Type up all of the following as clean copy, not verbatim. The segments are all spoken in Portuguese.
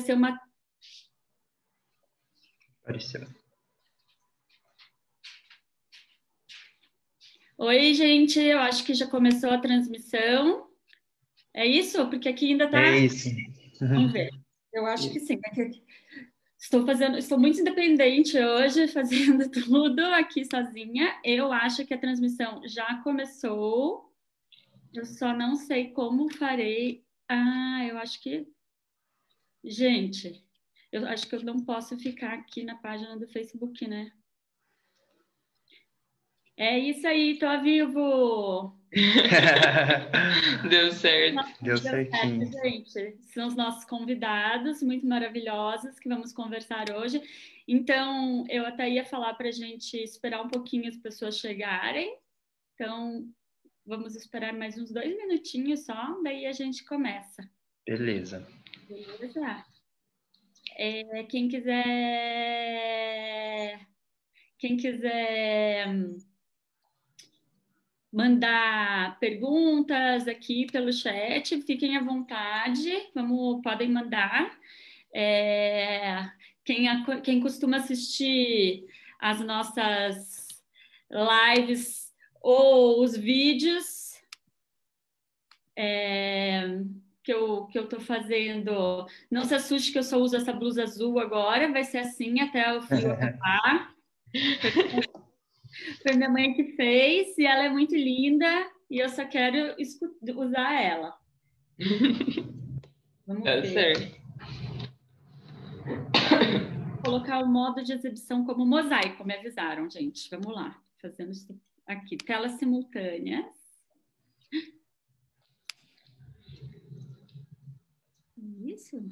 ser uma... Apareceu. Oi, gente, eu acho que já começou a transmissão. É isso? Porque aqui ainda É tá... isso. Vamos ver. Eu acho que sim. Estou muito independente hoje, fazendo tudo aqui sozinha. Eu acho que a transmissão já começou. Eu só não sei como farei. Ah, eu acho que... Gente, eu acho que eu não posso ficar aqui na página do Facebook, né? É isso aí, tô ao vivo! Deu certo. Deu Deu certo, certinho. gente. São os nossos convidados muito maravilhosos que vamos conversar hoje. Então, eu até ia falar para a gente esperar um pouquinho as pessoas chegarem. Então, vamos esperar mais uns 2 minutinhos só, daí a gente começa. Beleza. Beleza? Quem quiser mandar perguntas aqui pelo chat, fiquem à vontade, podem mandar. Quem costuma assistir as nossas lives ou os vídeos que eu tô fazendo, não se assuste que eu só uso essa blusa azul agora, vai ser assim até o frio acabar. Foi minha mãe que fez e ela é muito linda e eu só quero usar ela. Vamos Tá ver. certo. Vou colocar o modo de exibição como mosaico, me avisaram, gente. Vamos lá, fazendo isso aqui. Telas simultâneas. Isso?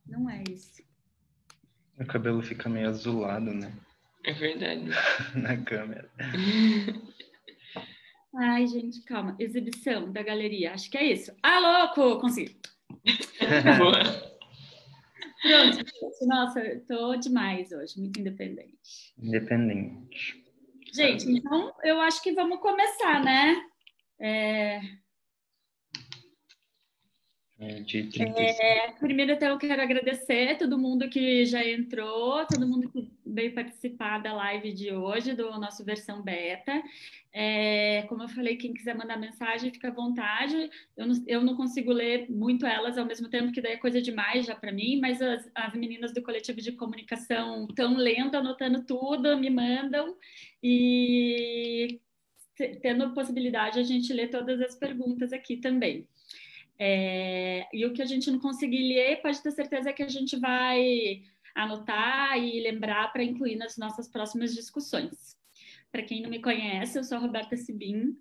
Não é isso. O cabelo fica meio azulado, né? É verdade. Na câmera. Ai, gente, calma. Exibição da galeria. Acho que é isso. Ah, louco! Consegui. Boa. Pronto. Gente. Nossa, eu tô demais hoje. Muito independente. Independente. Gente, então eu acho que vamos começar, né? De 35. Primeiro, então, eu quero agradecer a todo mundo que já entrou, todo mundo que veio participar da live de hoje, do nosso versão beta. Como eu falei, quem quiser mandar mensagem, fica à vontade. Eu não consigo ler muito elas ao mesmo tempo, que daí é coisa demais já para mim, mas as meninas do coletivo de comunicação estão lendo, anotando tudo, me mandam, e tendo possibilidade, a gente lê todas as perguntas aqui também. E o que a gente não conseguir ler, pode ter certeza que a gente vai anotar e lembrar para incluir nas nossas próximas discussões. Para quem não me conhece, eu sou a Roberta Sibin,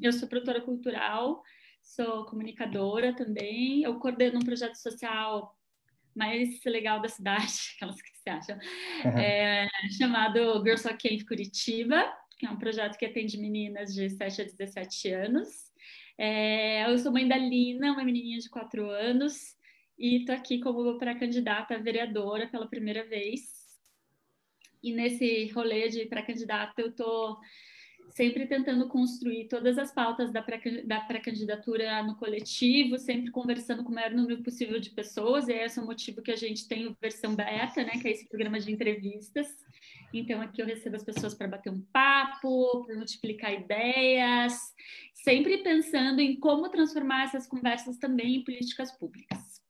eu sou produtora cultural, sou comunicadora também, eu coordeno um projeto social mais legal da cidade, aquelas que você acha, chamado Girls Rock Camp Curitiba, que é um projeto que atende meninas de 7 a 17 anos. Eu sou mãe da Lina, uma menininha de 4 anos, e estou aqui como pré-candidata a vereadora pela primeira vez. E nesse rolê de pré-candidata, eu estou sempre tentando construir todas as pautas da pré-candidatura no coletivo, sempre conversando com o maior número possível de pessoas, e esse é o motivo que a gente tem o Versão Beta, né, que é esse programa de entrevistas. Então, aqui eu recebo as pessoas para bater um papo, para multiplicar ideias, sempre pensando em como transformar essas conversas também em políticas públicas.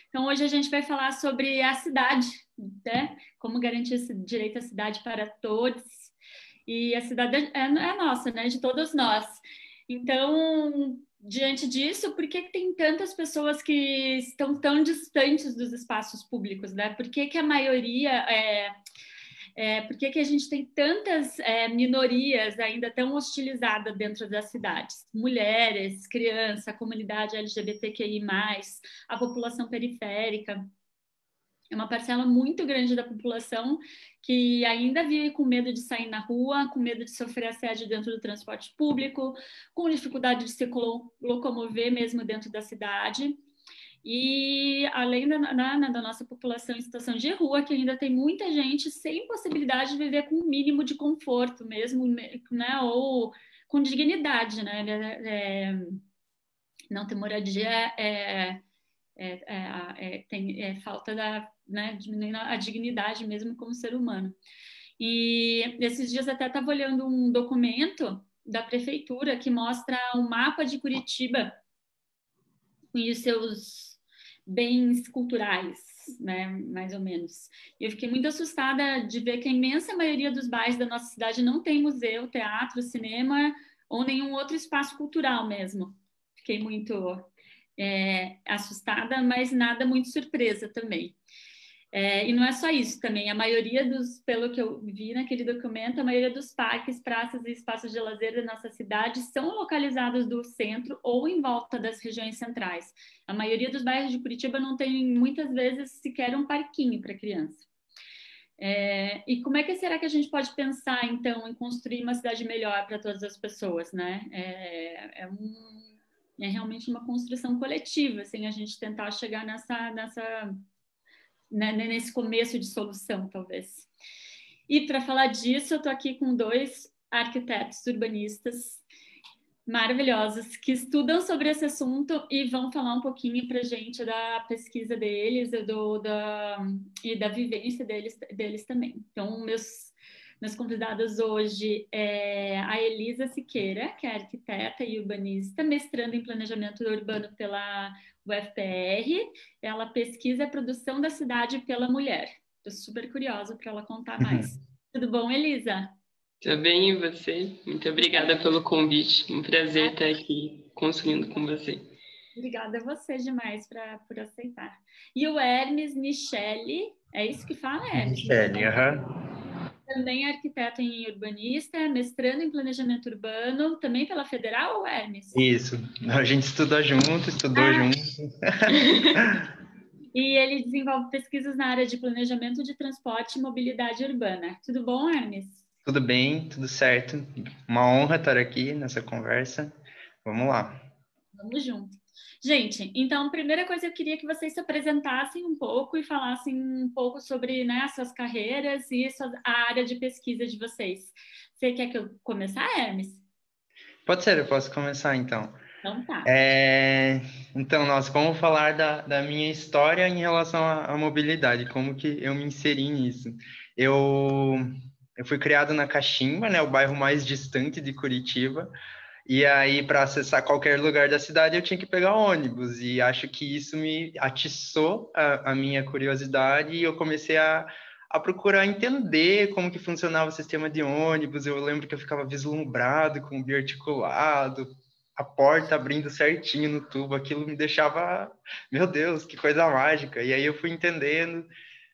Então, hoje a gente vai falar sobre a cidade, né? Como garantir esse direito à cidade para todos. E a cidade é nossa, né? De todos nós. Então, diante disso, por que tem tantas pessoas que estão tão distantes dos espaços públicos, né? Por que a maioria por que a gente tem tantas minorias ainda tão hostilizadas dentro das cidades? Mulheres, crianças, a comunidade LGBTQI+, a população periférica. É uma parcela muito grande da população que ainda vive com medo de sair na rua, com medo de sofrer assédio dentro do transporte público, com dificuldade de se locomover mesmo dentro da cidade. E além da nossa população em situação de rua, que ainda tem muita gente sem possibilidade de viver com um mínimo de conforto mesmo, né? Ou com dignidade, né? Não ter moradia tem falta né, diminuindo a dignidade mesmo como ser humano. E esses dias até estava olhando um documento da prefeitura que mostra um mapa de Curitiba e os seus bens culturais, né, mais ou menos. E eu fiquei muito assustada de ver que a imensa maioria dos bairros da nossa cidade não tem museu, teatro, cinema ou nenhum outro espaço cultural mesmo. Fiquei muito assustada, mas nada muito surpresa também. E não é só isso também, a maioria pelo que eu vi naquele documento, a maioria dos parques, praças e espaços de lazer da nossa cidade são localizados do centro ou em volta das regiões centrais. A maioria dos bairros de Curitiba não tem, muitas vezes, sequer um parquinho para criança. E como é que será que a gente pode pensar, então, em construir uma cidade melhor para todas as pessoas, né? É realmente uma construção coletiva, assim, a gente tentar chegar nesse começo de solução, talvez. E para falar disso, eu estou aqui com 2 arquitetos urbanistas maravilhosos que estudam sobre esse assunto e vão falar um pouquinho para a gente da pesquisa deles e da vivência deles também. Então, meus convidados hoje é a Elisa Siqueira, que é arquiteta e urbanista, mestrando em planejamento urbano pela UFPR. Ela pesquisa a produção da cidade pela mulher. Estou super curiosa para ela contar mais. Tudo bom, Elisa? Tudo bem, e você? Muito obrigada pelo convite. Um prazer estar aqui construindo com você. Obrigada a você demais por aceitar. E o Hermes Michele, é isso que fala, Hermes? Michele, aham. Também é arquiteto e urbanista, mestrando em planejamento urbano, também pela Federal, Hermes? Isso. A gente estudou junto, estudou junto. E ele desenvolve pesquisas na área de planejamento de transporte e mobilidade urbana. Tudo bom, Hermes? Tudo bem, tudo certo. Uma honra estar aqui nessa conversa. Vamos lá. Vamos junto. Gente, então, a primeira coisa, eu queria que vocês se apresentassem um pouco e falassem um pouco sobre, né, as suas carreiras e a área de pesquisa de vocês. Você quer que eu começar, Hermes? Pode ser, eu posso começar então. Então tá. Então, nossa, como falar da minha história em relação à mobilidade, como que eu me inseri nisso? Eu fui criado na Caximba, né, o bairro mais distante de Curitiba, e aí para acessar qualquer lugar da cidade eu tinha que pegar ônibus, e acho que isso me atiçou a minha curiosidade e eu comecei a procurar entender como que funcionava o sistema de ônibus. Eu lembro que eu ficava vislumbrado com o biarticulado, a porta abrindo certinho no tubo, aquilo me deixava, meu Deus, que coisa mágica. E aí eu fui entendendo,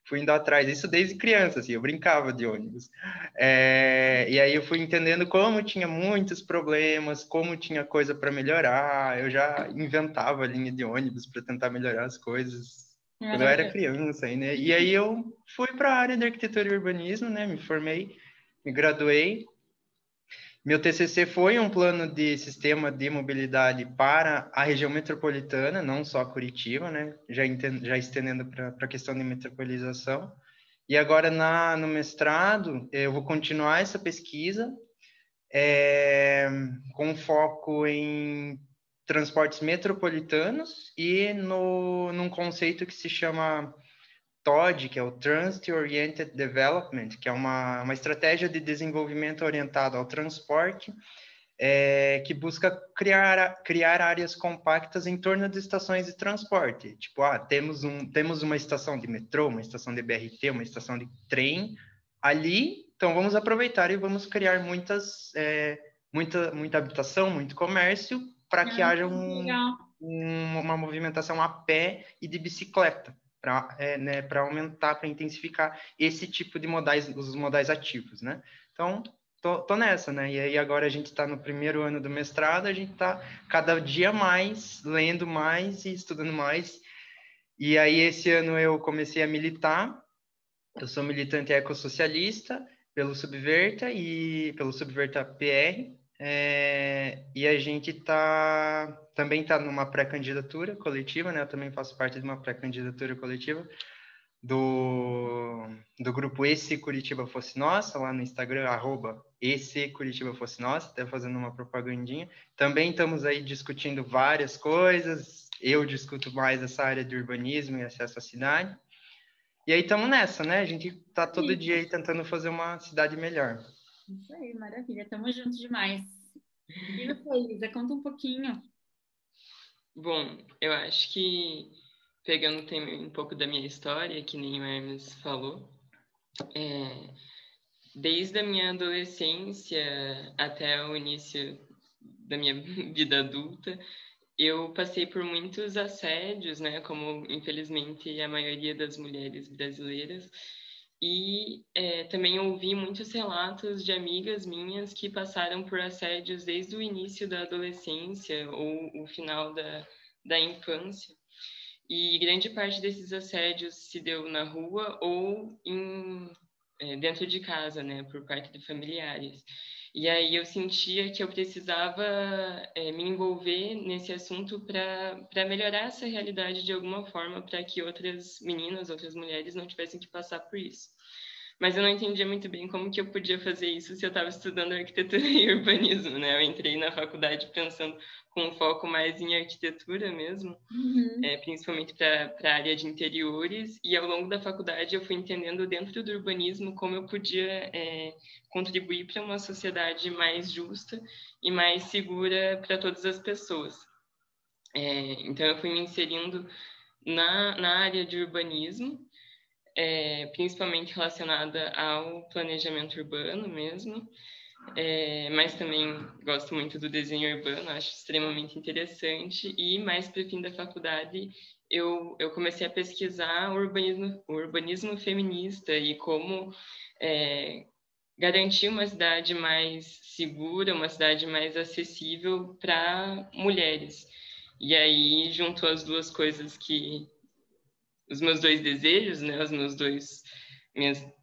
fui indo atrás, isso desde criança, assim, eu brincava de ônibus. E aí eu fui entendendo como tinha muitos problemas, como tinha coisa para melhorar, eu já inventava linha de ônibus para tentar melhorar as coisas quando eu era criança, né? E aí eu fui para a área de arquitetura e urbanismo, né? Me formei, me graduei. Meu TCC foi um plano de sistema de mobilidade para a região metropolitana, não só Curitiba, né? Já estendendo para a questão de metropolização. E agora no mestrado eu vou continuar essa pesquisa com foco em transportes metropolitanos e num conceito que se chama TOD, que é o Transit Oriented Development, que é uma estratégia de desenvolvimento orientado ao transporte, que busca criar áreas compactas em torno de estações de transporte. Tipo, temos uma estação de metrô, uma estação de BRT, uma estação de trem ali, então vamos aproveitar e vamos criar muita habitação, muito comércio, para que haja uma movimentação a pé e de bicicleta, para aumentar, para intensificar esse tipo de os modais ativos, né? Então, tô nessa, né? E aí agora a gente está no primeiro ano do mestrado, a gente está cada dia mais, lendo mais e estudando mais. E aí esse ano eu comecei a militar, eu sou militante ecossocialista pelo Subverta e pelo Subverta PR, e a gente também está numa pré-candidatura coletiva, né? Eu também faço parte de uma pré-candidatura coletiva do grupo Esse Curitiba Fosse Nossa, lá no Instagram, @Esse Curitiba Fosse Nossa, até fazendo uma propagandinha. Também estamos aí discutindo várias coisas, eu discuto mais essa área de urbanismo e acesso à cidade. E aí estamos nessa, né? A gente tá todo Sim. dia aí tentando fazer uma cidade melhor. Isso aí, maravilha. Tamo junto demais. E você, Elisa, conta um pouquinho. Bom, eu acho que, pegando também um pouco da minha história, que nem o Hermes falou, desde a minha adolescência até o início da minha vida adulta, eu passei por muitos assédios, né, como infelizmente a maioria das mulheres brasileiras, e também ouvi muitos relatos de amigas minhas que passaram por assédios desde o início da adolescência ou o final da infância. E grande parte desses assédios se deu na rua ou dentro de casa, né, por parte de familiares. E aí eu sentia que eu precisava me envolver nesse assunto para melhorar essa realidade de alguma forma, para que outras meninas, outras mulheres não tivessem que passar por isso. Mas eu não entendia muito bem como que eu podia fazer isso se eu estava estudando arquitetura e urbanismo, né? Eu entrei na faculdade pensando com um foco mais em arquitetura mesmo, principalmente para a área de interiores, e ao longo da faculdade eu fui entendendo dentro do urbanismo como eu podia contribuir para uma sociedade mais justa e mais segura para todas as pessoas. Então eu fui me inserindo na área de urbanismo, principalmente relacionada ao planejamento urbano mesmo, mas também gosto muito do desenho urbano, acho extremamente interessante, e mais para o fim da faculdade eu comecei a pesquisar o urbanismo feminista e como garantir uma cidade mais segura, uma cidade mais acessível para mulheres. E aí juntou as duas coisas os meus dois desejos, né,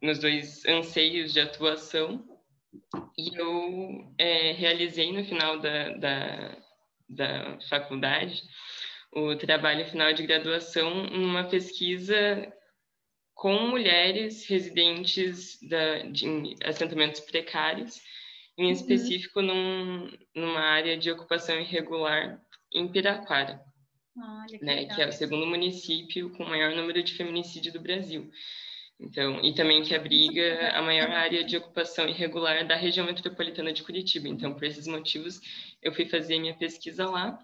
meus dois anseios de atuação, e eu realizei no final da faculdade o trabalho final de graduação numa pesquisa com mulheres residentes de assentamentos precários, em específico numa área de ocupação irregular em Piraquara. Olha, né, que é o segundo município com o maior número de feminicídio do Brasil. Então, e também que abriga a maior área de ocupação irregular da região metropolitana de Curitiba. Então, por esses motivos, eu fui fazer minha pesquisa lá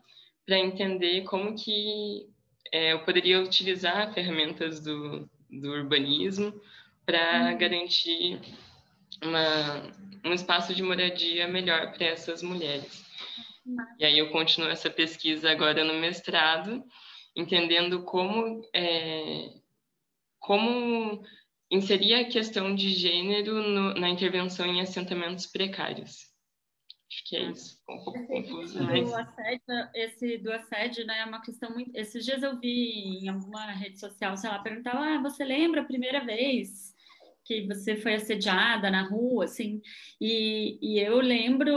para entender como que eu poderia utilizar ferramentas do urbanismo para garantir um espaço de moradia melhor para essas mulheres. E aí eu continuo essa pesquisa agora no mestrado, entendendo como inserir a questão de gênero na intervenção em assentamentos precários. Acho que é isso. Ficou um pouco confuso, mas... Esse do assédio, né, é uma questão muito... Esses dias eu vi em alguma rede social, sei lá, perguntava, você lembra a primeira vez que você foi assediada na rua, assim? E eu lembro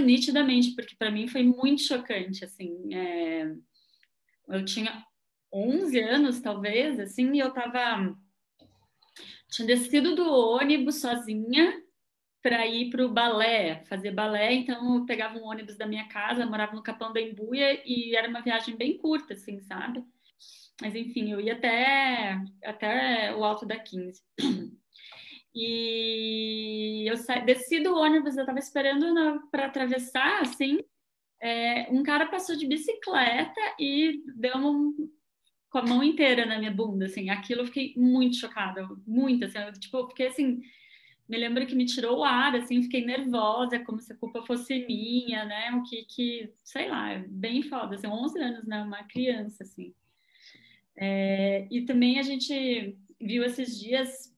nitidamente, porque para mim foi muito chocante, assim. Eu tinha 11 anos, talvez, assim, e eu tinha descido do ônibus sozinha para ir para o balé, fazer balé. Então eu pegava um ônibus da minha casa, eu morava no Capão da Embuia e era uma viagem bem curta, assim, sabe? Mas enfim, eu ia até o Alto da 15. E eu desci do ônibus, eu estava esperando para atravessar, assim, um cara passou de bicicleta e deu com a mão inteira na minha bunda, assim. Aquilo eu fiquei muito chocada, muito, assim, tipo, porque assim, me lembro que me tirou o ar, assim, fiquei nervosa, como se a culpa fosse minha, né? Sei lá, é bem foda, assim, 11 anos, né? Uma criança, assim. E também a gente viu esses dias,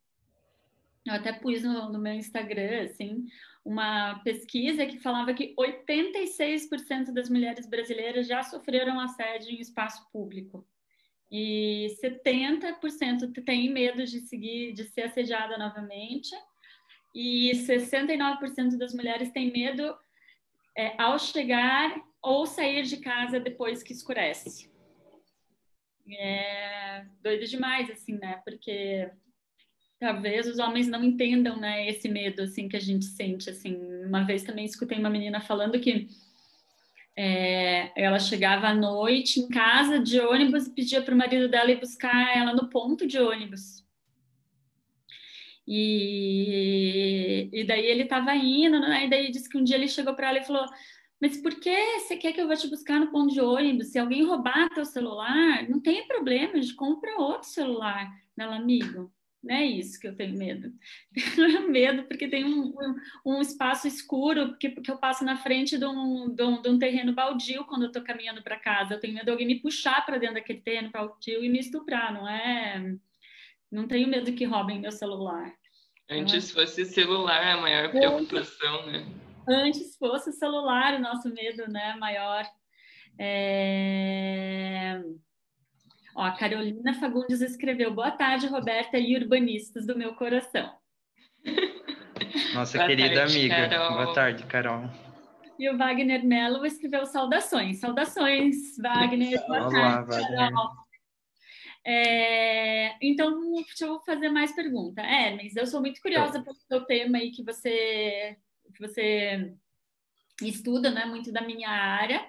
eu até pus no meu Instagram, assim, uma pesquisa que falava que 86% das mulheres brasileiras já sofreram assédio em espaço público. E 70% tem medo de ser assediada novamente. E 69% das mulheres têm medo ao chegar ou sair de casa depois que escurece. É doido demais, assim, né? Porque talvez os homens não entendam, né, esse medo, assim, que a gente sente, assim. Uma vez também escutei uma menina falando que Ela chegava à noite em casa de ônibus e pedia para o marido dela ir buscar ela no ponto de ônibus. E daí ele estava indo, né? E daí disse que um dia ele chegou para ela e falou: Mas por que você quer que eu vá te buscar no ponto de ônibus? Se alguém roubar teu celular, não tem problema, a gente compra outro celular. Ela, amigo, não é isso que eu tenho medo. Tenho medo porque tem um espaço escuro que eu passo na frente de um terreno baldio quando eu estou caminhando para casa. Eu tenho medo de alguém me puxar para dentro daquele terreno baldio e me estuprar, não é? Não tenho medo que roubem meu celular. Antes fosse celular a maior preocupação, né? Antes fosse o celular o nosso medo, né, maior. Ó, a Carolina Fagundes escreveu: Boa tarde, Roberta e urbanistas do meu coração. Nossa Boa querida tarde, amiga. Carol. Boa tarde, Carol. E o Wagner Mello escreveu: Saudações. Saudações, Wagner. Boa Olá, tarde, Wagner. Carol. Então, deixa eu fazer mais pergunta. Mas eu sou muito curiosa pelo seu tema aí que você estuda, né? Muito da minha área.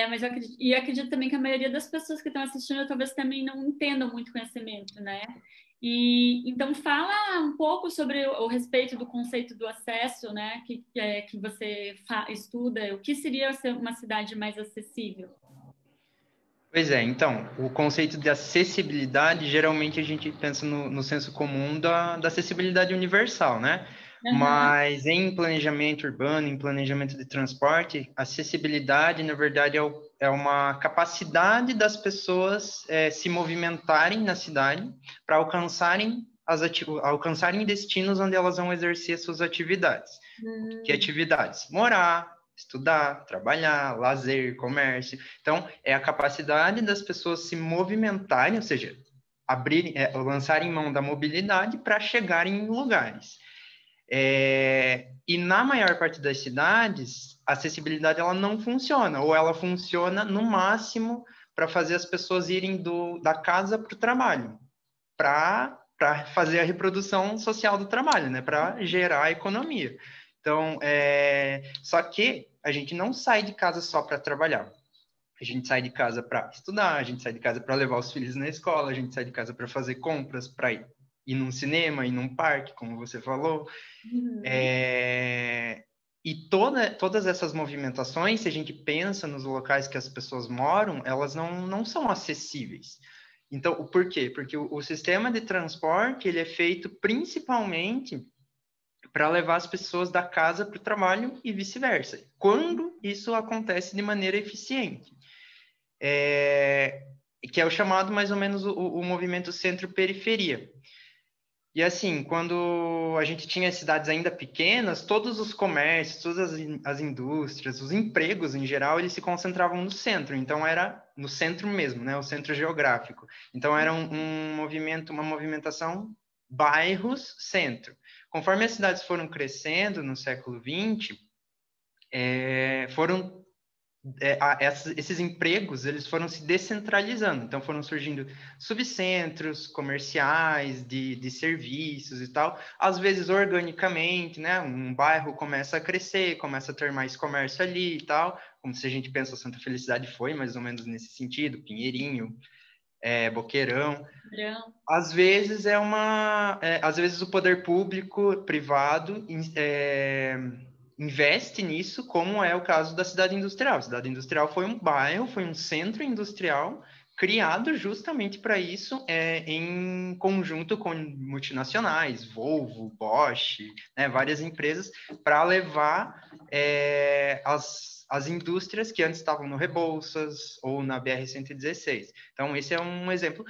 Mas eu acredito também que a maioria das pessoas que estão assistindo talvez também não entendam muito conhecimento, né? E então fala um pouco sobre o respeito do conceito do acesso, né? Que você estuda. O que seria ser uma cidade mais acessível? Pois é, então, o conceito de acessibilidade, geralmente a gente pensa no senso comum da acessibilidade universal, né? Uhum. Mas em planejamento urbano, em planejamento de transporte, acessibilidade, na verdade, é uma capacidade das pessoas se movimentarem na cidade para alcançarem destinos onde elas vão exercer suas atividades. Que atividades? Morar, estudar, trabalhar, lazer, comércio. Então, é a capacidade das pessoas se movimentarem, ou seja, lançarem mão da mobilidade para chegarem em lugares. E na maior parte das cidades, a acessibilidade ela não funciona, ou ela funciona no máximo para fazer as pessoas irem da casa para o trabalho, para fazer a reprodução social do trabalho, né? Para gerar a economia. Então, só que a gente não sai de casa só para trabalhar. A gente sai de casa para estudar, a gente sai de casa para levar os filhos na escola, a gente sai de casa para fazer compras, para ir num cinema, ir num parque, como você falou. E todas essas movimentações, se a gente pensa nos locais que as pessoas moram, elas não são acessíveis. Então, por quê? Porque o sistema de transporte ele é feito principalmente para levar as pessoas da casa para o trabalho e vice-versa. Quando isso acontece de maneira eficiente. Que é o chamado mais ou menos o movimento centro-periferia. E assim, quando a gente tinha cidades ainda pequenas, todos os comércios, todas as indústrias, os empregos em geral, eles se concentravam no centro. Então era no centro mesmo, né? O centro geográfico. Então era um movimento, uma movimentação bairros-centro. Conforme as cidades foram crescendo no século XX, esses empregos eles foram se descentralizando, então foram surgindo subcentros comerciais de serviços e tal, às vezes organicamente, né? Um bairro começa a crescer, começa a ter mais comércio ali e tal, como se a gente pensa Santa Felicidade foi mais ou menos nesse sentido, Pinheirinho, Boqueirão. Às vezes às vezes o poder público, privado, investe nisso, como é o caso da cidade industrial. A cidade industrial foi um bairro, foi um centro industrial criado justamente para isso, em conjunto com multinacionais, Volvo, Bosch, né, várias empresas, para levar as indústrias que antes estavam no Rebouças ou na BR-116. Então, esse é um exemplo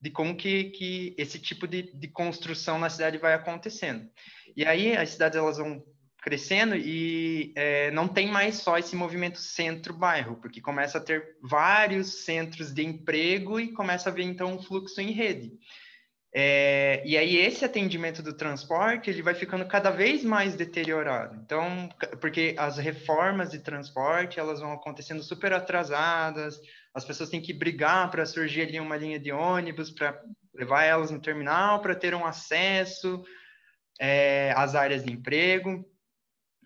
de como que esse tipo de construção na cidade vai acontecendo. E aí as cidades elas vão crescendo e não tem mais só esse movimento centro-bairro, porque começa a ter vários centros de emprego e começa a haver, então, um fluxo em rede. E aí esse atendimento do transporte ele vai ficando cada vez mais deteriorado. Então, porque as reformas de transporte elas vão acontecendo super atrasadas, as pessoas têm que brigar para surgir ali uma linha de ônibus para levar elas no terminal para ter um acesso às áreas de emprego.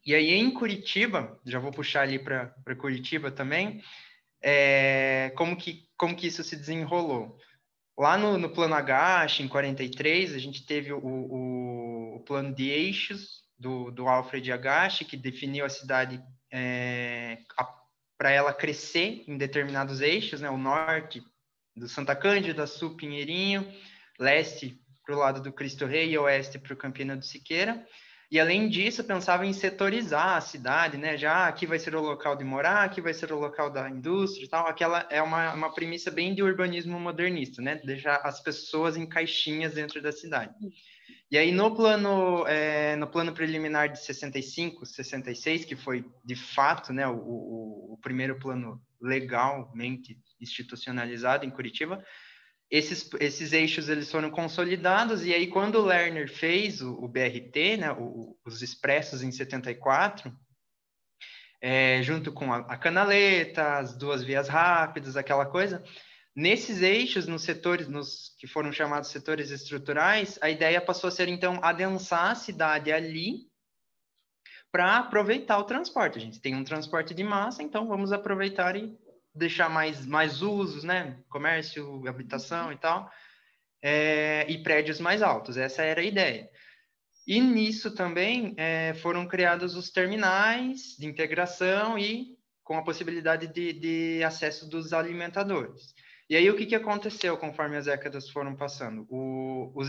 E aí, em Curitiba, já vou puxar ali para Curitiba também, como que isso se desenrolou? Lá no Plano Agache, em 43, a gente teve o plano de eixos do Alfred Agache, que definiu a cidade para ela crescer em determinados eixos, né? O norte do Santa Cândida, sul Pinheirinho, leste para o lado do Cristo Rei e oeste para o Campina do Siqueira. E, além disso, pensava em setorizar a cidade, né? Já aqui vai ser o local de morar, aqui vai ser o local da indústria e tal. Aquela é uma premissa bem de urbanismo modernista, né? Deixar as pessoas em caixinhas dentro da cidade. E aí, no plano preliminar de 65, 66, que foi, de fato, né, o primeiro plano legalmente institucionalizado em Curitiba, esses eixos eles foram consolidados, e aí quando o Lerner fez o BRT, né, os expressos em 74, junto com a canaleta, as duas vias rápidas, aquela coisa, nesses eixos, nos setores, que foram chamados setores estruturais, a ideia passou a ser, então, adensar a cidade ali para aproveitar o transporte. A gente tem um transporte de massa, então vamos aproveitar e deixar mais usos, né? Comércio, habitação e tal, e prédios mais altos. Essa era a ideia. E nisso também foram criados os terminais de integração e com a possibilidade de acesso dos alimentadores. E aí o que aconteceu conforme as décadas foram passando? Os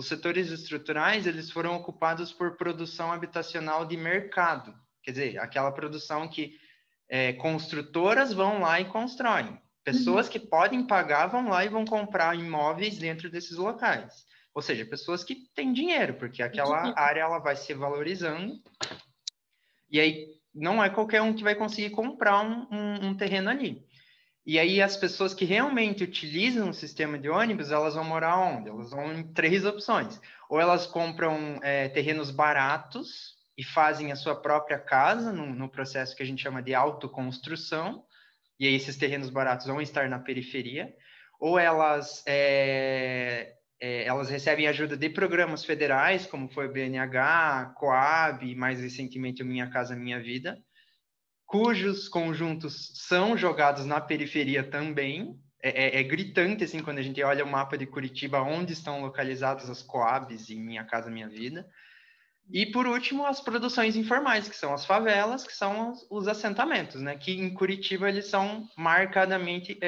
setores estruturais, eles foram ocupados por produção habitacional de mercado. Quer dizer, aquela produção que construtoras vão lá e constroem. Pessoas que podem pagar vão lá e vão comprar imóveis dentro desses locais. Ou seja, pessoas que têm dinheiro, porque aquela área ela vai se valorizando. E aí não é qualquer um que vai conseguir comprar um terreno ali. E aí as pessoas que realmente utilizam o sistema de ônibus, elas vão morar onde? Elas vão em 3 opções. Ou elas compram terrenos baratos e fazem a sua própria casa no processo que a gente chama de autoconstrução, e aí esses terrenos baratos vão estar na periferia, ou elas recebem ajuda de programas federais, como foi o BNH, Coab, e mais recentemente o Minha Casa Minha Vida, cujos conjuntos são jogados na periferia também. É gritante, assim, quando a gente olha o mapa de Curitiba, onde estão localizadas as Coabs e Minha Casa Minha Vida. E, por último, as produções informais, que são as favelas, que são os assentamentos, né? Que em Curitiba eles são marcadamente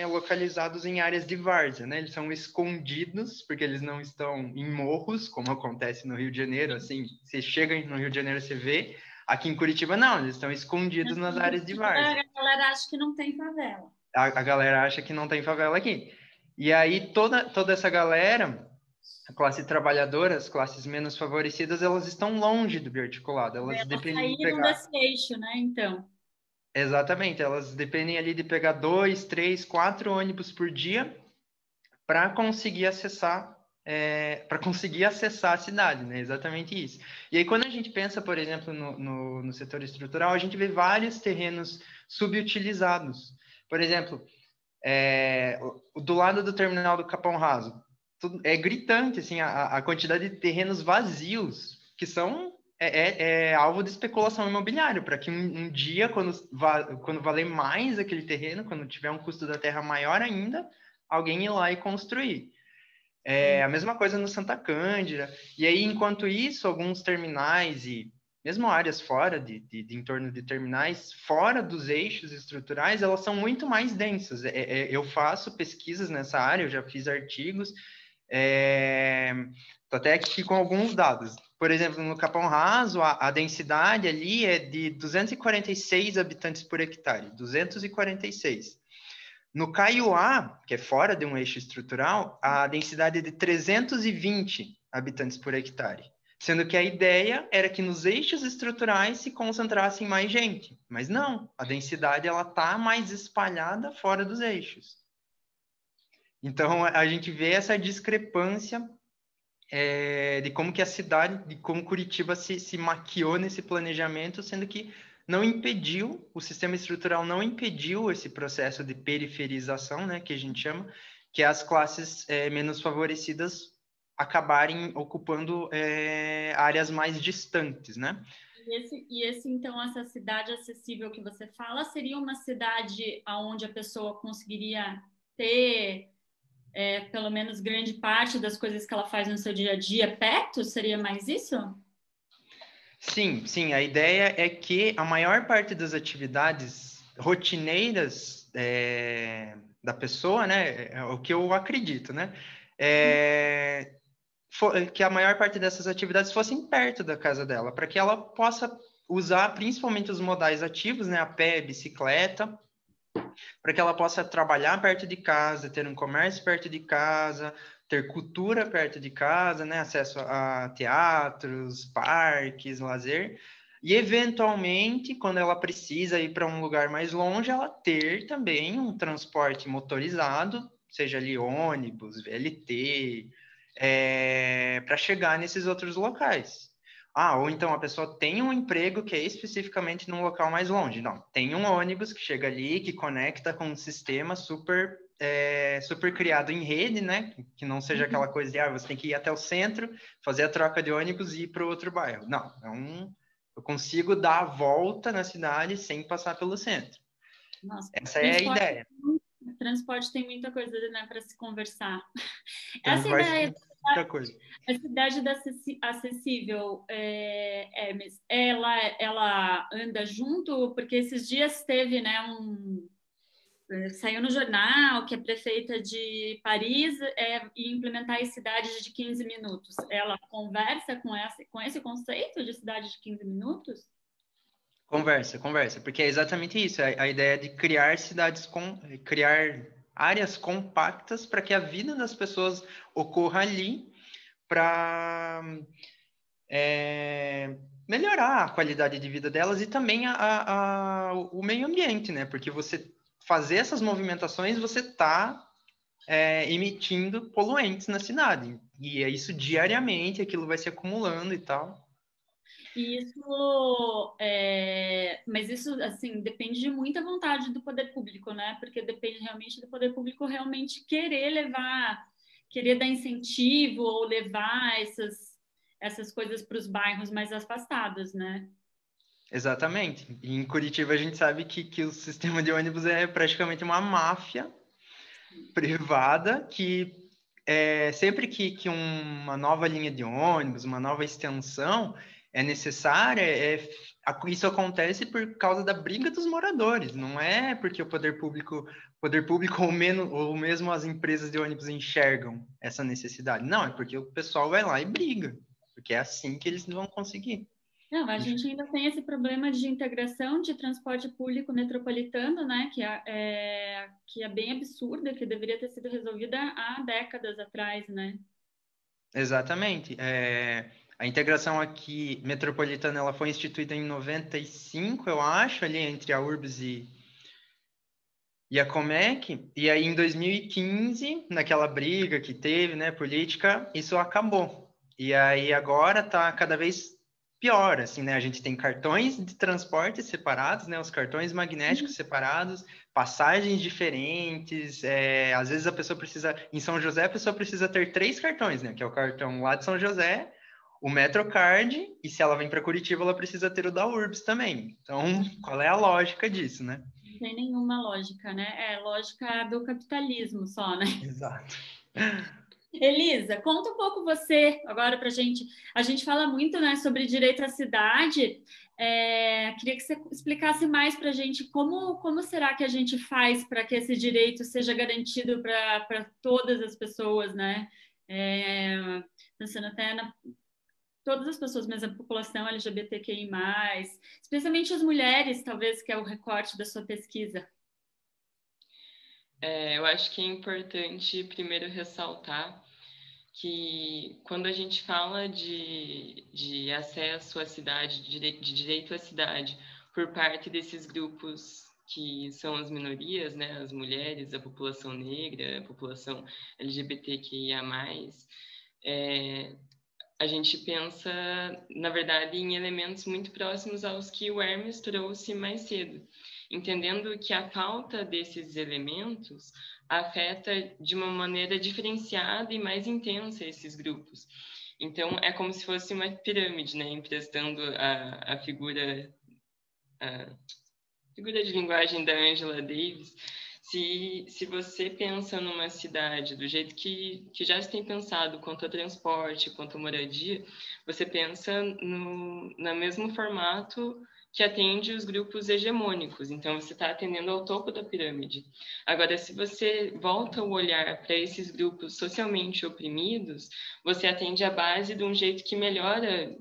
localizados em áreas de várzea, né? Eles são escondidos, porque eles não estão em morros, como acontece no Rio de Janeiro, assim, você chega no Rio de Janeiro, você vê. Aqui em Curitiba, não, eles estão escondidos nas áreas de várzea. A galera acha que não tem favela. A galera acha que não tem favela aqui. E aí, toda essa galera, a classe trabalhadora, as classes menos favorecidas, elas estão longe do biarticulado. Elas dependem de saíram pegar... desse eixo, né, então? Exatamente, elas dependem ali de pegar 2, 3, 4 ônibus por dia para conseguir acessar a cidade, né? Exatamente isso. E aí, quando a gente pensa, por exemplo, no setor estrutural, a gente vê vários terrenos subutilizados. Por exemplo, do lado do terminal do Capão Raso, é gritante assim, a quantidade de terrenos vazios que são alvo de especulação imobiliária, para que um dia, quando valer mais aquele terreno, quando tiver um custo da terra maior ainda, alguém ir lá e construir. A mesma coisa no Santa Cândida. E aí, enquanto isso, alguns terminais e mesmo áreas fora de entorno de terminais, fora dos eixos estruturais, elas são muito mais densas. Eu faço pesquisas nessa área, eu já fiz artigos, estou até aqui com alguns dados. Por exemplo, no Capão Raso, a densidade ali é de 246 habitantes por hectare, 246. No Caiuá, que é fora de um eixo estrutural, a densidade é de 320 habitantes por hectare. Sendo que a ideia era que nos eixos estruturais se concentrassem mais gente. Mas não, a densidade está mais espalhada fora dos eixos. Então, a gente vê essa discrepância de como que a cidade, de como Curitiba se maquiou nesse planejamento, sendo que não impediu, o sistema estrutural não impediu esse processo de periferização, né, que a gente chama, que é as classes menos favorecidas acabarem ocupando áreas mais distantes, né? Então, essa cidade acessível que você fala, seria uma cidade onde a pessoa conseguiria ter, pelo menos, grande parte das coisas que ela faz no seu dia a dia perto? Seria mais isso? Sim, sim, a ideia é que a maior parte das atividades rotineiras da pessoa, né, é o que eu acredito, né, que a maior parte dessas atividades fossem perto da casa dela, para que ela possa usar principalmente os modais ativos, né, a pé, bicicleta, para que ela possa trabalhar perto de casa, ter um comércio perto de casa, ter cultura perto de casa, né? Acesso a teatros, parques, lazer. E, eventualmente, quando ela precisa ir para um lugar mais longe, ela ter também um transporte motorizado, seja ali ônibus, VLT, para chegar nesses outros locais. Ou então a pessoa tem um emprego que é especificamente num local mais longe. Não, tem um ônibus que chega ali, que conecta com um sistema super criado em rede, né? Que não seja aquela coisa de, você tem que ir até o centro, fazer a troca de ônibus e ir para o outro bairro. Não, eu consigo dar a volta na cidade sem passar pelo centro. Nossa, Essa é a ideia. Transporte tem muita coisa, né, para se conversar. Essa Transporte ideia tem muita coisa. a cidade da acessível, Hermes, ela anda junto, porque esses dias teve, né, saiu no jornal que a prefeita de Paris ia implementar as cidades de 15 minutos. Ela conversa com esse conceito de cidade de 15 minutos? Conversa, porque é exatamente isso, a ideia de criar criar áreas compactas para que a vida das pessoas ocorra ali para melhorar a qualidade de vida delas e também o meio ambiente, né? Porque você fazer essas movimentações, você está emitindo poluentes na cidade. E é isso diariamente, aquilo vai se acumulando e tal. E mas isso, assim, depende de muita vontade do poder público, né? Porque depende realmente do poder público realmente querer dar incentivo ou levar essas coisas para os bairros mais afastados, né? Exatamente. E em Curitiba a gente sabe que o sistema de ônibus é praticamente uma máfia privada que sempre que uma nova linha de ônibus, uma nova extensão é necessária, isso acontece por causa da briga dos moradores, não é porque o poder público ou mesmo as empresas de ônibus enxergam essa necessidade. Não, é porque o pessoal vai lá e briga, porque é assim que eles vão conseguir. Não, a gente ainda tem esse problema de integração de transporte público metropolitano, né, que é bem absurda, que deveria ter sido resolvida há décadas atrás, né? Exatamente. A integração aqui metropolitana ela foi instituída em 95, eu acho, ali entre a URBS e a Comec, e aí em 2015, naquela briga que teve, né, política, isso acabou. E aí agora está cada vez pior, assim, né? A gente tem cartões de transporte separados, né? Os cartões magnéticos separados, passagens diferentes. Às vezes a pessoa precisa, em São José, a pessoa precisa ter 3 cartões, né? Que é o cartão lá de São José, o Metrocard, e se ela vem para Curitiba, ela precisa ter o da URBS também. Então, qual é a lógica disso, né? Não tem nenhuma lógica, né? É lógica do capitalismo só, né? Exato. Elisa, conta um pouco você agora para a gente. A gente fala muito, né, sobre direito à cidade. Queria que você explicasse mais para a gente como será que a gente faz para que esse direito seja garantido para todas as pessoas, né? Pensando até todas as pessoas, mas a população LGBTQI+, especialmente as mulheres, talvez, que é o recorte da sua pesquisa. Eu acho que é importante primeiro ressaltar que quando a gente fala de acesso à cidade, de direito à cidade, por parte desses grupos que são as minorias, né, as mulheres, a população negra, a população LGBTQIA+, a gente pensa, na verdade, em elementos muito próximos aos que o Hermes trouxe mais cedo, entendendo que a falta desses elementos afeta de uma maneira diferenciada e mais intensa esses grupos. Então, é como se fosse uma pirâmide, né? Emprestando a figura de linguagem da Angela Davis. Se você pensa numa cidade do jeito que já se tem pensado quanto a transporte, quanto a moradia, você pensa no mesmo formato que atende os grupos hegemônicos. Então, você está atendendo ao topo da pirâmide. Agora, se você volta o olhar para esses grupos socialmente oprimidos, você atende a base de um jeito que melhora,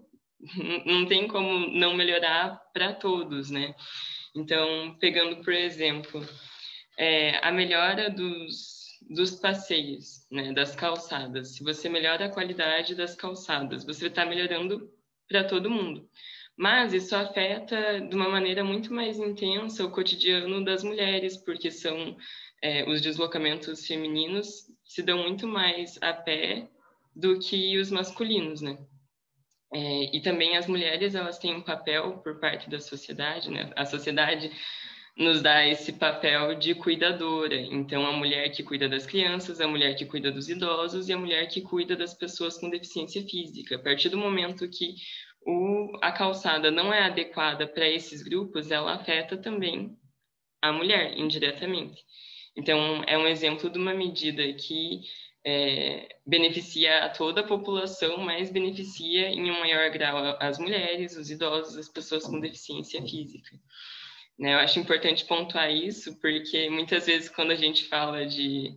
não tem como não melhorar para todos, né? Então, pegando, por exemplo, a melhora dos passeios, né, das calçadas. Se você melhora a qualidade das calçadas, você está melhorando para todo mundo. Mas isso afeta de uma maneira muito mais intensa o cotidiano das mulheres, porque os deslocamentos femininos se dão muito mais a pé do que os masculinos, né? E também as mulheres, elas têm um papel por parte da sociedade, né? A sociedade nos dá esse papel de cuidadora. Então, a mulher que cuida das crianças, a mulher que cuida dos idosos e a mulher que cuida das pessoas com deficiência física. A partir do momento que a calçada não é adequada para esses grupos, ela afeta também a mulher, indiretamente. Então, é um exemplo de uma medida que beneficia a toda a população, mas beneficia em um maior grau as mulheres, os idosos, as pessoas com deficiência física. Né? Eu acho importante pontuar isso, porque muitas vezes quando a gente fala de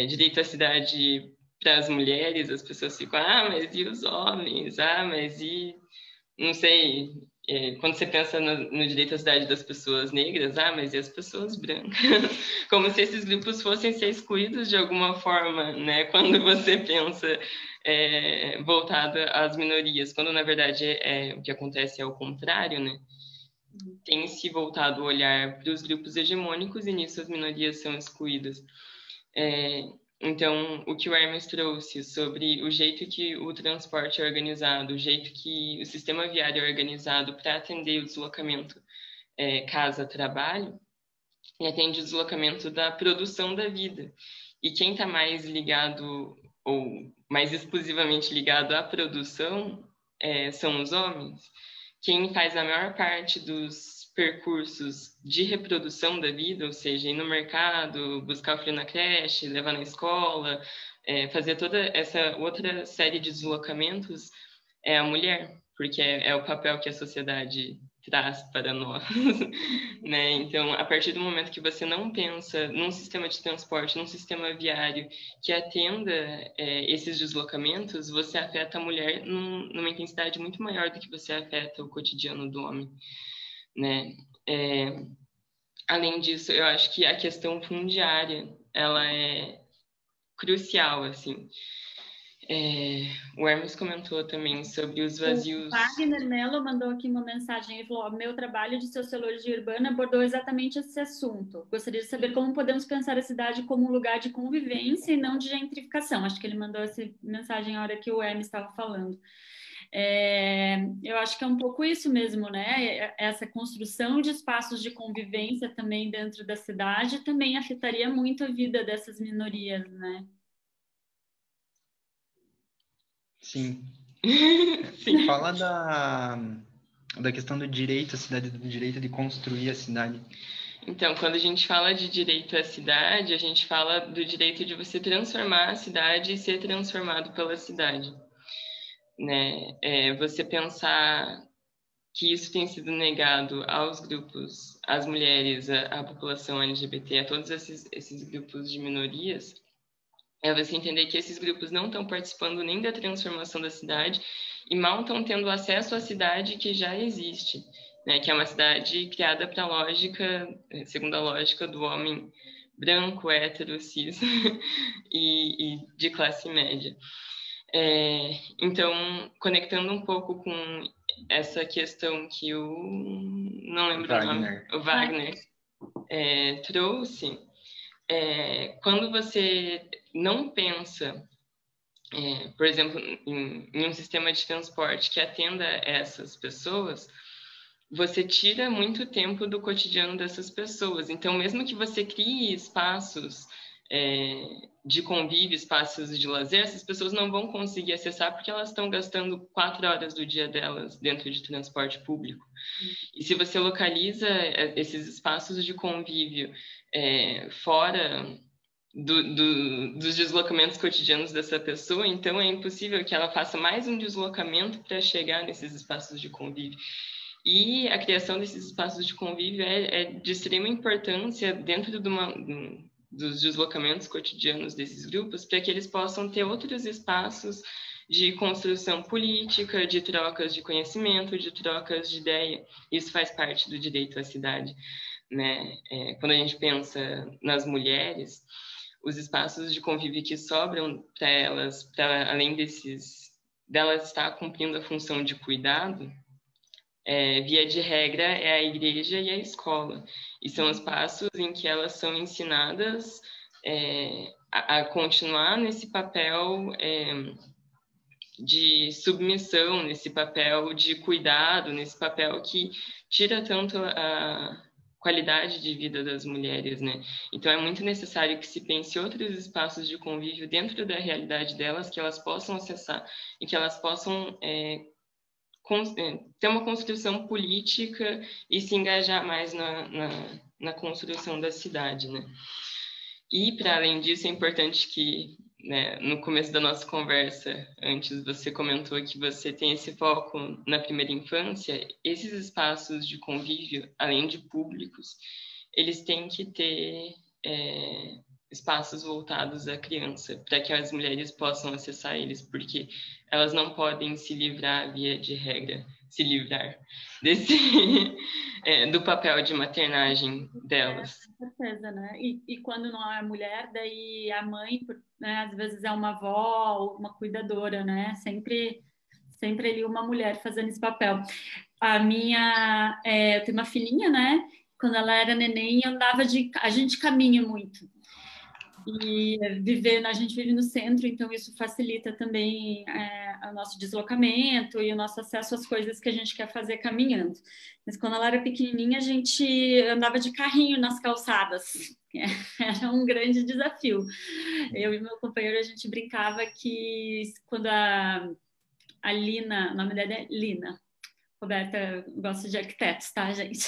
direito à cidade para as mulheres, as pessoas ficam, mas e os homens? Mas e... Não sei, quando você pensa no direito à cidade das pessoas negras, mas e as pessoas brancas? Como se esses grupos fossem ser excluídos de alguma forma, né? Quando você pensa voltado às minorias, quando na verdade o que acontece é o contrário, né? Tem se voltado o olhar para os grupos hegemônicos e nisso as minorias são excluídas. Então, o que o Hermes trouxe sobre o jeito que o transporte é organizado, o jeito que o sistema viário é organizado para atender o deslocamento casa-trabalho, e atende o deslocamento da produção da vida. E quem está mais ligado, ou mais exclusivamente ligado à produção, são os homens. Quem faz a maior parte dos percursos de reprodução da vida, ou seja, ir no mercado, buscar o filho na creche, levar na escola, fazer toda essa outra série de deslocamentos, é a mulher, porque é o papel que a sociedade traz para nós, né? Então, a partir do momento que você não pensa num sistema de transporte, num sistema viário que atenda esses deslocamentos, você afeta a mulher numa intensidade muito maior do que você afeta o cotidiano do homem, né? Além disso, eu acho que a questão fundiária, ela é crucial, assim. O Hermes comentou também sobre os vazios... O Wagner Mello mandou aqui uma mensagem e falou: meu trabalho de sociologia urbana abordou exatamente esse assunto. Gostaria de saber como podemos pensar a cidade como um lugar de convivência e não de gentrificação. Acho que ele mandou essa mensagem na hora que o Hermes estava falando. Eu acho que é um pouco isso mesmo, né? Essa construção de espaços de convivência também dentro da cidade também afetaria muito a vida dessas minorias, né? Sim. Fala da questão do direito à cidade, do direito de construir a cidade. Então, quando a gente fala de direito à cidade, a gente fala do direito de você transformar a cidade e ser transformado pela cidade, né? Você pensar que isso tem sido negado aos grupos, às mulheres, à população LGBT, a todos esses grupos de minorias, você entender que esses grupos não estão participando nem da transformação da cidade e mal estão tendo acesso à cidade que já existe, né? Que é uma cidade criada para a lógica, segundo a lógica do homem branco, hétero, cis e de classe média. Então, conectando um pouco com essa questão que não lembro o nome, o Wagner trouxe, quando você não pensa, por exemplo, em um sistema de transporte que atenda essas pessoas, você tira muito tempo do cotidiano dessas pessoas. Então, mesmo que você crie espaços de convívio, espaços de lazer, essas pessoas não vão conseguir acessar porque elas estão gastando 4 horas do dia delas dentro de transporte público. E se você localiza esses espaços de convívio fora dos deslocamentos cotidianos dessa pessoa, então é impossível que ela faça mais um deslocamento para chegar nesses espaços de convívio. E a criação desses espaços de convívio é de extrema importância dentro dos deslocamentos cotidianos desses grupos, para que eles possam ter outros espaços de construção política, de trocas de conhecimento, de trocas de ideia. Isso faz parte do direito à cidade, né? Quando a gente pensa nas mulheres, os espaços de convívio que sobram para elas, para além delas estar cumprindo a função de cuidado, via de regra, é a igreja e a escola. E são espaços em que elas são ensinadas a continuar nesse papel de submissão, nesse papel de cuidado, nesse papel que tira tanto a qualidade de vida das mulheres, né? Então, é muito necessário que se pense outros espaços de convívio dentro da realidade delas, que elas possam acessar e que elas possam ter uma construção política e se engajar mais na construção da cidade, né? E, para além disso, é importante que, né, no começo da nossa conversa, antes você comentou que você tem esse foco na primeira infância, esses espaços de convívio, além de públicos, eles têm que ter espaços voltados à criança, para que as mulheres possam acessar eles, porque elas não podem se livrar, via de regra, do papel de maternagem delas. Com certeza, né? E quando não é a mulher, daí a mãe, né, às vezes é uma avó ou uma cuidadora, né? Sempre ali uma mulher fazendo esse papel. Eu tenho uma filhinha, né? Quando ela era neném, a gente caminha muito. E a gente vive no centro, então isso facilita também o nosso deslocamento e o nosso acesso às coisas que a gente quer fazer caminhando. Mas quando ela era pequenininha, a gente andava de carrinho nas calçadas. Era um grande desafio. Eu e meu companheiro, a gente brincava que quando a Lina, o nome dela é Lina, Roberta gosta de arquitetos, tá, gente?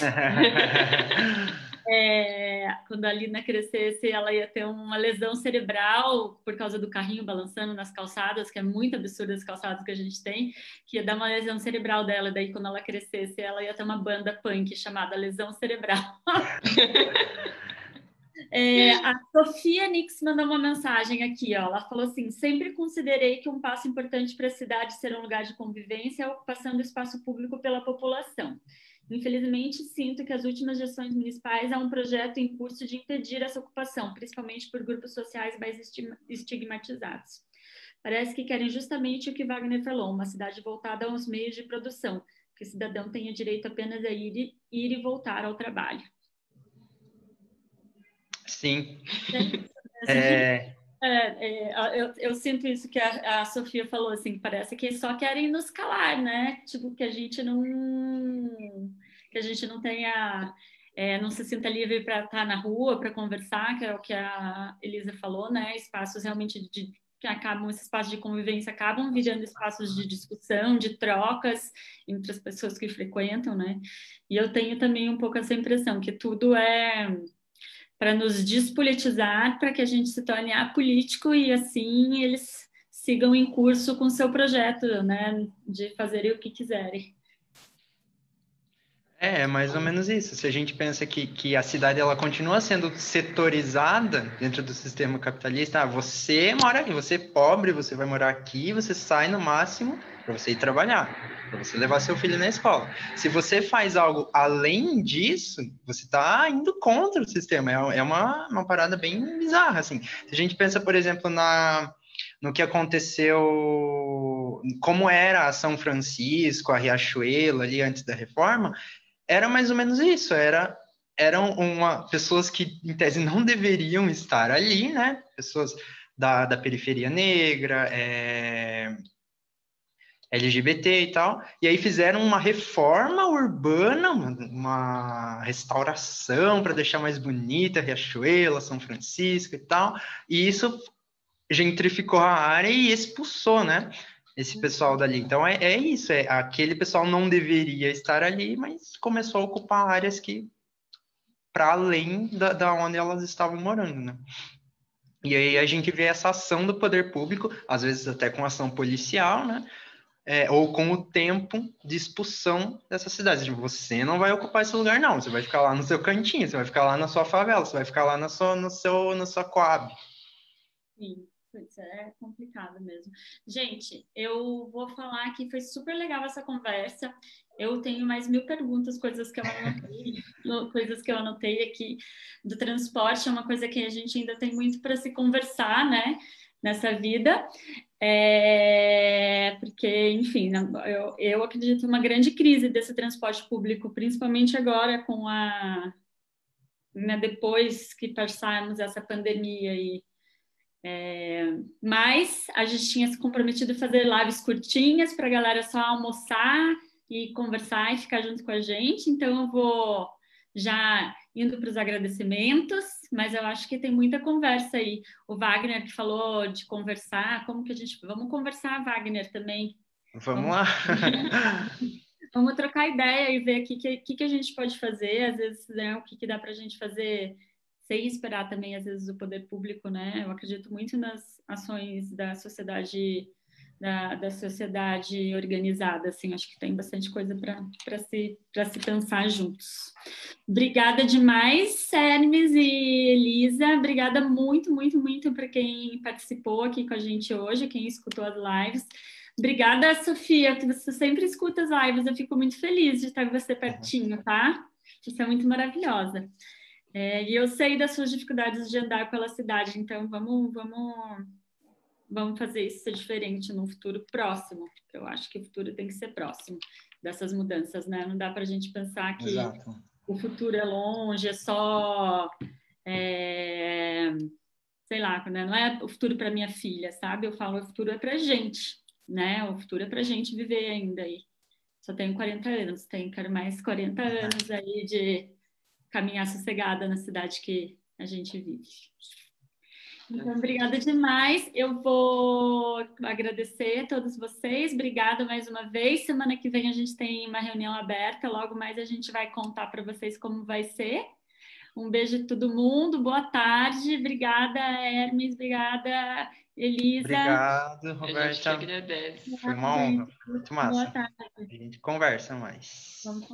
Quando a Lina crescesse, ela ia ter uma lesão cerebral por causa do carrinho balançando nas calçadas, que é muito absurdo as calçadas que a gente tem, que ia dar uma lesão cerebral dela. Daí, quando ela crescesse, ela ia ter uma banda punk chamada Lesão Cerebral. A Sofia Nix mandou uma mensagem aqui, ó. Ela falou assim: sempre considerei que um passo importante para a cidade ser um lugar de convivência é a ocupação do espaço público pela população. Infelizmente, sinto que as últimas gestões municipais há um projeto em curso de impedir essa ocupação, principalmente por grupos sociais mais estigmatizados. Parece que querem justamente o que Wagner falou, uma cidade voltada aos meios de produção, que o cidadão tenha direito apenas a ir e voltar ao trabalho. Sim. Eu sinto isso que a Sofia falou, assim, parece que só querem nos calar, né? Tipo, que a gente não tenha, não se sinta livre para estar na rua, para conversar, que é o que a Elisa falou, né? Espaços realmente esses espaços de convivência acabam virando espaços de discussão, de trocas entre as pessoas que frequentam, né? E eu tenho também um pouco essa impressão que tudo é para nos despolitizar, para que a gente se torne apolítico e assim eles sigam em curso com o seu projeto, né, de fazerem o que quiserem. É mais ou menos isso. Se a gente pensa que a cidade ela continua sendo setorizada dentro do sistema capitalista, você mora aqui, você é pobre, você vai morar aqui, você sai no máximo para você ir trabalhar, para você levar seu filho na escola. Se você faz algo além disso, você está indo contra o sistema. É uma parada bem bizarra, assim. Se a gente pensa, por exemplo, no que aconteceu, como era a São Francisco, a Riachuelo ali antes da reforma, era mais ou menos isso. Eram pessoas que, em tese, não deveriam estar ali, né? Pessoas da periferia negra, LGBT e tal, e aí fizeram uma reforma urbana, uma restauração para deixar mais bonita Riachuelo, São Francisco e tal, e isso gentrificou a área e expulsou, né? Esse pessoal dali. Então é isso, aquele pessoal não deveria estar ali, mas começou a ocupar áreas que para além da onde elas estavam morando, né? E aí a gente vê essa ação do poder público, às vezes até com ação policial, né? Ou com o tempo de expulsão dessas cidades. Tipo, você não vai ocupar esse lugar, não. Você vai ficar lá no seu cantinho, você vai ficar lá na sua favela, você vai ficar lá na sua Coab. Sim, pois é complicado mesmo. Gente, eu vou falar que foi super legal essa conversa. Eu tenho mais 1000 perguntas, coisas que eu anotei aqui do transporte. É uma coisa que a gente ainda tem muito para se conversar, né? Nessa vida. Porque, enfim, eu acredito uma grande crise desse transporte público, principalmente agora com né, depois que passarmos essa pandemia aí. Mas a gente tinha se comprometido a fazer lives curtinhas para a galera só almoçar e conversar e ficar junto com a gente. Então eu vou já indo para os agradecimentos, mas eu acho que tem muita conversa aí. O Wagner que falou de conversar, como que a gente... Vamos conversar, Wagner, também. Vamos lá. Vamos trocar ideia e ver o que a gente pode fazer, às vezes, né, o que dá para a gente fazer sem esperar também, às vezes, o poder público, né? Eu acredito muito nas ações da sociedade, da sociedade organizada, assim, acho que tem bastante coisa para se pensar juntos. Obrigada demais, Hermes e Elisa. Obrigada muito, muito, muito para quem participou aqui com a gente hoje, quem escutou as lives. Obrigada, Sofia, que você sempre escuta as lives. Eu fico muito feliz de estar com você pertinho, tá? Você é muito maravilhosa. E eu sei das suas dificuldades de andar pela cidade, então vamos fazer isso ser diferente no futuro próximo. Eu acho que o futuro tem que ser próximo dessas mudanças, né? Não dá para a gente pensar que Exato. O futuro é longe, é só... sei lá, né? Não é o futuro para minha filha, sabe? Eu falo, o futuro é para gente, né? O futuro é para gente viver ainda aí. Só tenho 40 anos, quero mais 40 anos aí de caminhar sossegada na cidade que a gente vive. Então, obrigada demais. Eu vou agradecer a todos vocês. Obrigada mais uma vez. Semana que vem a gente tem uma reunião aberta. Logo mais a gente vai contar para vocês como vai ser. Um beijo de todo mundo. Boa tarde. Obrigada, Hermes. Obrigada, Elisa. Obrigado, Roberta. A gente Roberta. agradece. Foi uma honra. Muito massa. Boa tarde. A gente conversa mais. Vamos